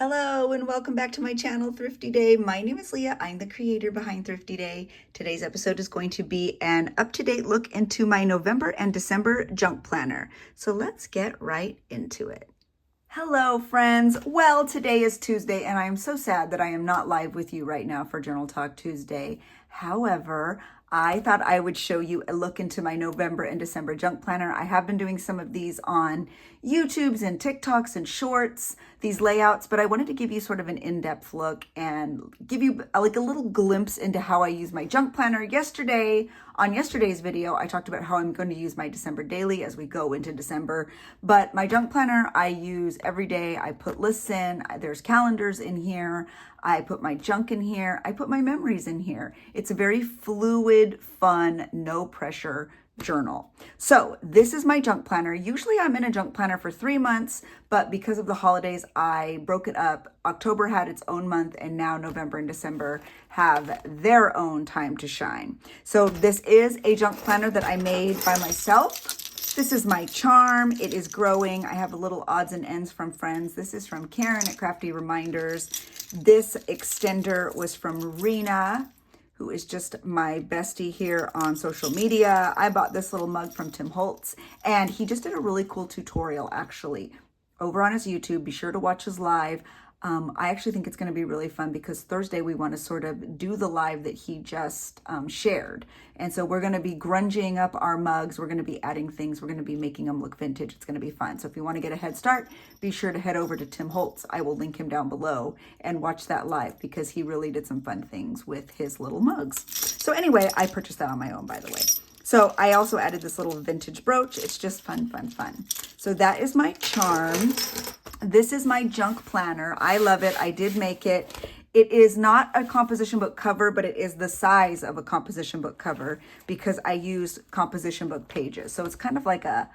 Hello and welcome back to my channel, Thrifty Day. My name is Leah. I'm the creator behind Thrifty Day. Today's episode is going to be an up-to-date look into my November and December junk planner. So let's get right into it. Hello friends. Well, today is Tuesday and I am so sad that I am not live with you right now for Journal Talk Tuesday. However, I thought I would show you a look into my November and December junk planner. I have been doing some of these on YouTubes and TikToks and shorts, these layouts, but I wanted to give you sort of an in-depth look and give you like a little glimpse into how I use my junk planner. On yesterday's video, I talked about how I'm going to use my December daily as we go into December, but my junk planner I use every day. I put lists in, there's calendars in here, I put my junk in here, I put my memories in here. It's a very fluid, fun, no pressure journal. So this is my junk planner. Usually I'm in a junk planner for 3 months, but because of the holidays, I broke it up. October had its own month and now November and December have their own time to shine. So this is a junk planner that I made by myself. This is my charm. It is growing. I have a little odds and ends from friends. This is from Karen at Crafty Reminders. This extender was from Rena, who is just my bestie here on social media. I bought this little mug from Tim Holtz, and he just did a really cool tutorial actually over on his YouTube. Be sure to watch his live. I actually think it's going to be really fun because Thursday we want to sort of do the live that he just shared. And so we're going to be grunging up our mugs. We're going to be adding things. We're going to be making them look vintage. It's going to be fun. So if you want to get a head start, be sure to head over to Tim Holtz. I will link him down below and watch that live because he really did some fun things with his little mugs. So anyway, I purchased that on my own, by the way. So I also added this little vintage brooch. It's just fun, fun, fun. So that is my charm. This is my junk planner. I love it. I did make it. It is not a composition book cover, but it is the size of a composition book cover because I use composition book pages. So it's kind of like a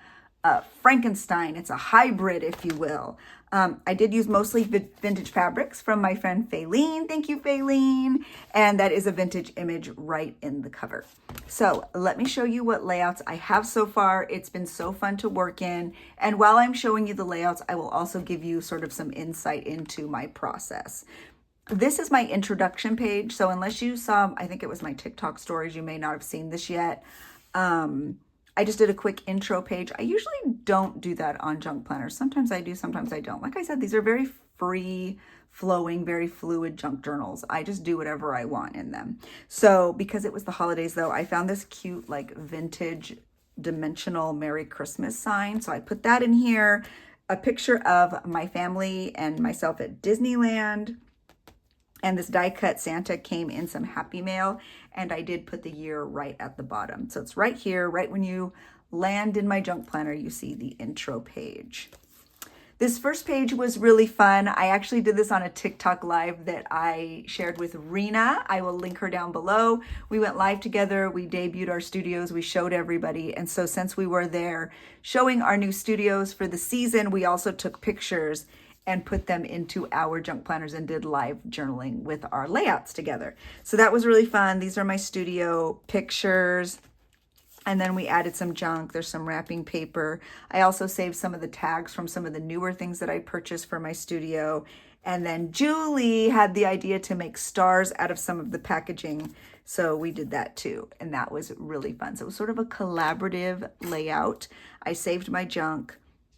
Frankenstein. It's a hybrid, if you will. I did use mostly vintage fabrics from my friend Faylene. Thank you, Faylene. And that is a vintage image right in the cover. So let me show you what layouts I have so far. It's been so fun to work in. And while I'm showing you the layouts, I will also give you sort of some insight into my process. This is my introduction page. So unless you saw, I think it was my TikTok stories, you may not have seen this yet. I just did a quick intro page. I usually don't do that on junk planners. Sometimes I do, sometimes I don't. Like I said, these are very free flowing, very fluid junk journals. I just do whatever I want in them. So because it was the holidays though, I found this cute like vintage dimensional Merry Christmas sign. So I put that in here, a picture of my family and myself at Disneyland. And this die cut Santa came in some Happy Mail, and I did put the year right at the bottom. So it's right here, right when you land in my junk planner, you see the intro page. This first page was really fun. I actually did this on a TikTok live that I shared with Rena. I will link her down below. We went live together. We debuted our studios. We showed everybody. And so since we were there showing our new studios for the season, we also took pictures and put them into our junk planners and did live journaling with our layouts together. So that was really fun. These are my studio pictures. And then we added some junk. There's some wrapping paper. I also saved some of the tags from some of the newer things that I purchased for my studio. And then Julie had the idea to make stars out of some of the packaging. So we did that too. And that was really fun. So it was sort of a collaborative layout. I saved my junk.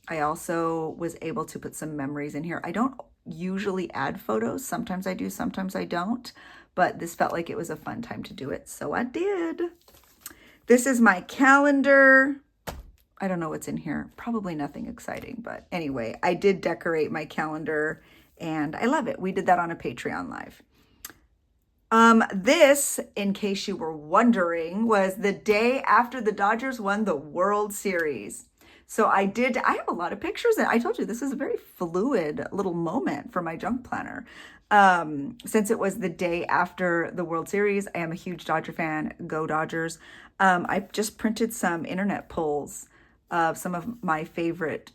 I also was able to put some memories in here. I don't usually add photos. Sometimes I do, sometimes I don't. But this felt like it was a fun time to do it. So I did. This is my calendar. I don't know what's in here. Probably nothing exciting. But anyway, I did decorate my calendar and I love it. We did that on a Patreon live. This, in case you were wondering, was the day after the Dodgers won the World Series. So I have a lot of pictures, and I told you this is a very fluid little moment for my junk planner. Since it was the day after the World Series, I am a huge Dodger fan. Go Dodgers. I just printed some internet polls of some of my favorite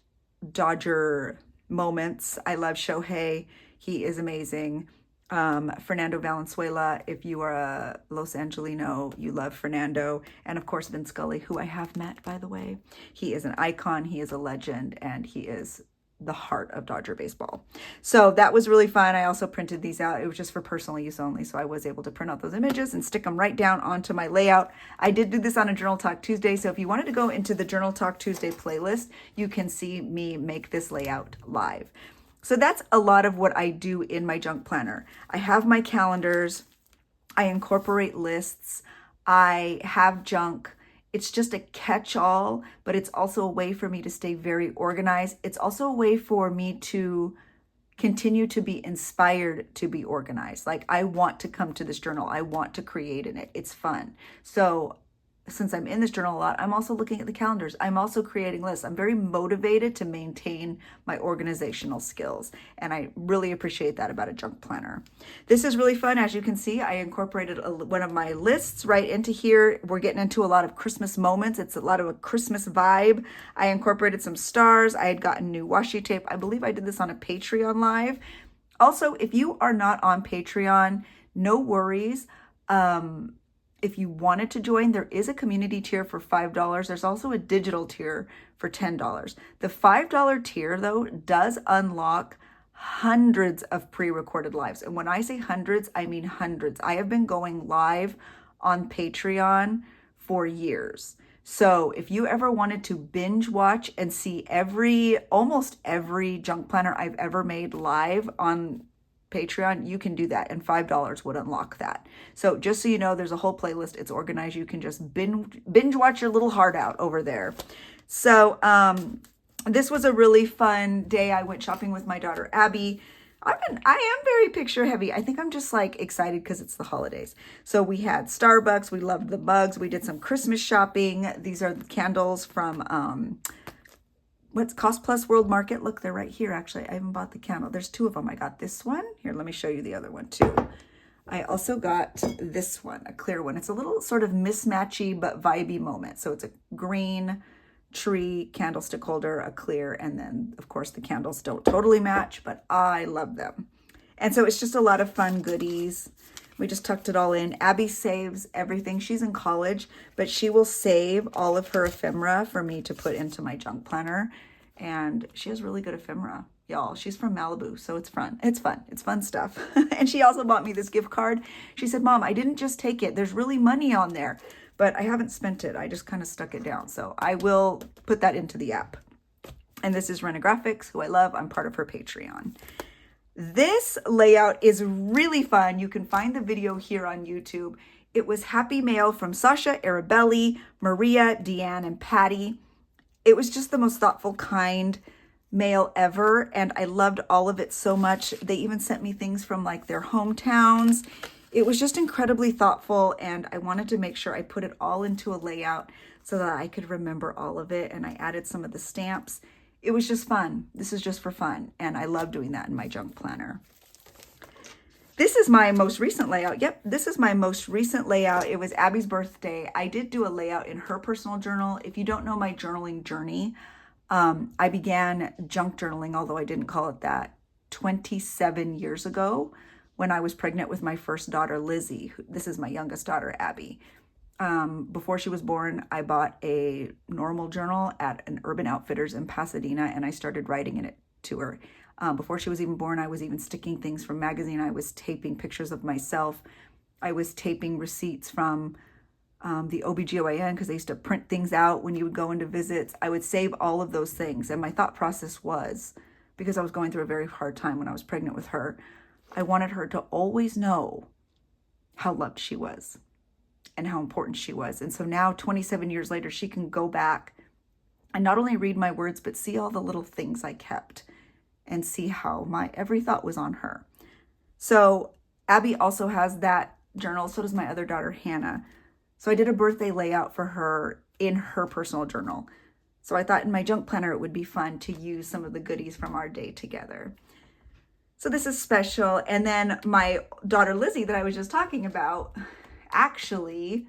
Dodger moments. I love Shohei. He is amazing. Fernando Valenzuela, if you are a Los Angelino, you love Fernando. And of course, Vin Scully, who I have met, by the way. He is an icon, he is a legend, and he is the heart of Dodger baseball. So that was really fun. I also printed these out. It was just for personal use only. So I was able to print out those images and stick them right down onto my layout. I did do this on a Journal Talk Tuesday. So if you wanted to go into the Journal Talk Tuesday playlist, you can see me make this layout live. So that's a lot of what I do in my junk planner. I have my calendars. I incorporate lists. I have junk. It's just a catch-all, but it's also a way for me to stay very organized. It's also a way for me to continue to be inspired to be organized. Like, I want to come to this journal. I want to create in it. It's fun. So since I'm in this journal a lot, I'm also looking at the calendars. I'm also creating lists. I'm very motivated to maintain my organizational skills. And I really appreciate that about a junk planner. This is really fun. As you can see, I incorporated one of my lists right into here. We're getting into a lot of Christmas moments. It's a lot of a Christmas vibe. I incorporated some stars. I had gotten new washi tape. I believe I did this on a Patreon live. Also, if you are not on Patreon, no worries. If you wanted to join, there is a community tier for $5. There's also a digital tier for $10. The $5 tier, though, does unlock hundreds of pre-recorded lives. And when I say hundreds, I mean hundreds. I have been going live on Patreon for years. So if you ever wanted to binge watch and see almost every junk planner I've ever made live on Patreon, you can do that, and $5 would unlock that. So just so you know, there's a whole playlist. It's organized. You can just binge watch your little heart out over there. So this was a really fun day. I went shopping with my daughter Abby. I am very picture heavy. I think I'm just like excited because it's the holidays. So we had Starbucks. We loved the mugs. We did some Christmas shopping. These are the candles from what's Cost Plus World Market. Look, they're right here. Actually, I even bought the candle. There's two of them. I got this one. Here, let me show you the other one too. I also got this one, a clear one. It's a little sort of mismatchy but vibey moment. So it's a green tree candlestick holder, a clear, and then of course the candles don't totally match, but I love them. And so it's just a lot of fun goodies. We just tucked it all in. Abby saves everything. She's in college, but she will save all of her ephemera for me to put into my junk planner. And she has really good ephemera, y'all. She's from Malibu, so it's fun. It's fun. It's fun stuff. And she also bought me this gift card. She said, Mom, I didn't just take it. There's really money on there, but I haven't spent it. I just kind of stuck it down. So I will put that into the app. And this is Rena Graphics, who I love. I'm part of her Patreon. This layout is really fun. You can find the video here on YouTube. It was Happy Mail from Sasha, Arabelli, Maria, Deanne, and Patty. It was just the most thoughtful, kind mail ever, and I loved all of it so much. They even sent me things from like their hometowns. It was just incredibly thoughtful, and I wanted to make sure I put it all into a layout so that I could remember all of it, and I added some of the stamps. It was just fun. This is just for fun, and I love doing that in my junk planner. This is my most recent layout. Yep, this is my most recent layout. It was Abby's birthday. I did do a layout in her personal journal. If you don't know my journaling journey, I began junk journaling, although I didn't call it that, 27 years ago when I was pregnant with my first daughter, Lizzie. This is my youngest daughter, Abby. Before she was born, I bought a normal journal at an Urban Outfitters in Pasadena, and I started writing in it to her. Before she was even born, I was even sticking things from magazine. I was taping pictures of myself. I was taping receipts from the OBGYN because they used to print things out when you would go into visits. I would save all of those things. And my thought process was, because I was going through a very hard time when I was pregnant with her, I wanted her to always know how loved she was and how important she was. And so now, 27 years later, she can go back and not only read my words, but see all the little things I kept and see how my every thought was on her. So Abby also has that journal. So does my other daughter, Hannah. So I did a birthday layout for her in her personal journal. So I thought in my junk planner, it would be fun to use some of the goodies from our day together. So this is special. And then my daughter, Lizzie, that I was just talking about, actually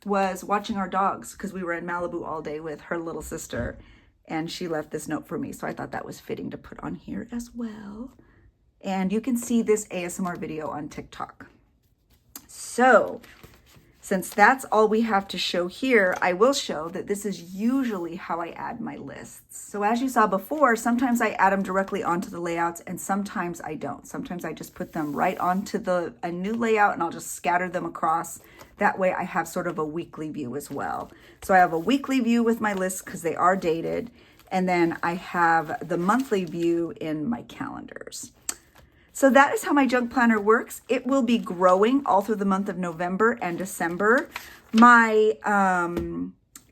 was watching our dogs because we were in Malibu all day with her little sister, and she left this note for me. So I thought that was fitting to put on here as well. And you can see this ASMR video on TikTok. So Since that's all we have to show here, I will show that this is usually how I add my lists. So as you saw before, sometimes I add them directly onto the layouts and sometimes I don't. Sometimes I just put them right onto a new layout and I'll just scatter them across. That way I have sort of a weekly view as well. So I have a weekly view with my lists because they are dated. And then I have the monthly view in my calendars. So that is how my junk planner works. It will be growing all through the month of November and December. My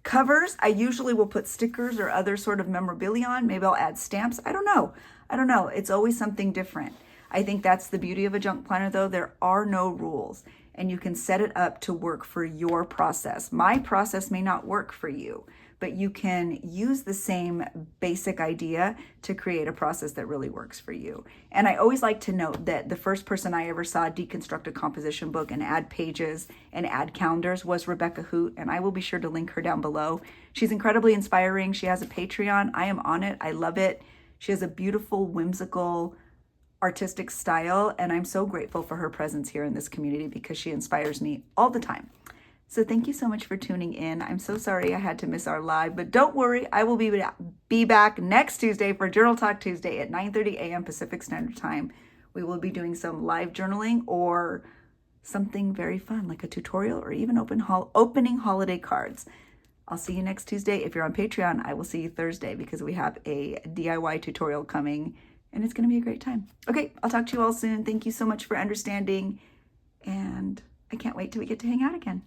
covers, I usually will put stickers or other sort of memorabilia on. Maybe I'll add stamps. I don't know. It's always something different. I think that's the beauty of a junk planner though. There are no rules and you can set it up to work for your process. My process may not work for you, but you can use the same basic idea to create a process that really works for you. And I always like to note that the first person I ever saw deconstruct a composition book and add pages and add calendars was Rebecca Hoot, and I will be sure to link her down below. She's incredibly inspiring. She has a Patreon. I am on it. I love it. She has a beautiful, whimsical, artistic style, and I'm so grateful for her presence here in this community because she inspires me all the time. So thank you so much for tuning in. I'm so sorry I had to miss our live, but don't worry, I will be back next Tuesday for Journal Talk Tuesday at 9:30 a.m. Pacific Standard Time. We will be doing some live journaling or something very fun like a tutorial or even opening holiday cards. I'll see you next Tuesday. If you're on Patreon, I will see you Thursday because we have a DIY tutorial coming and it's going to be a great time. Okay, I'll talk to you all soon. Thank you so much for understanding and I can't wait till we get to hang out again.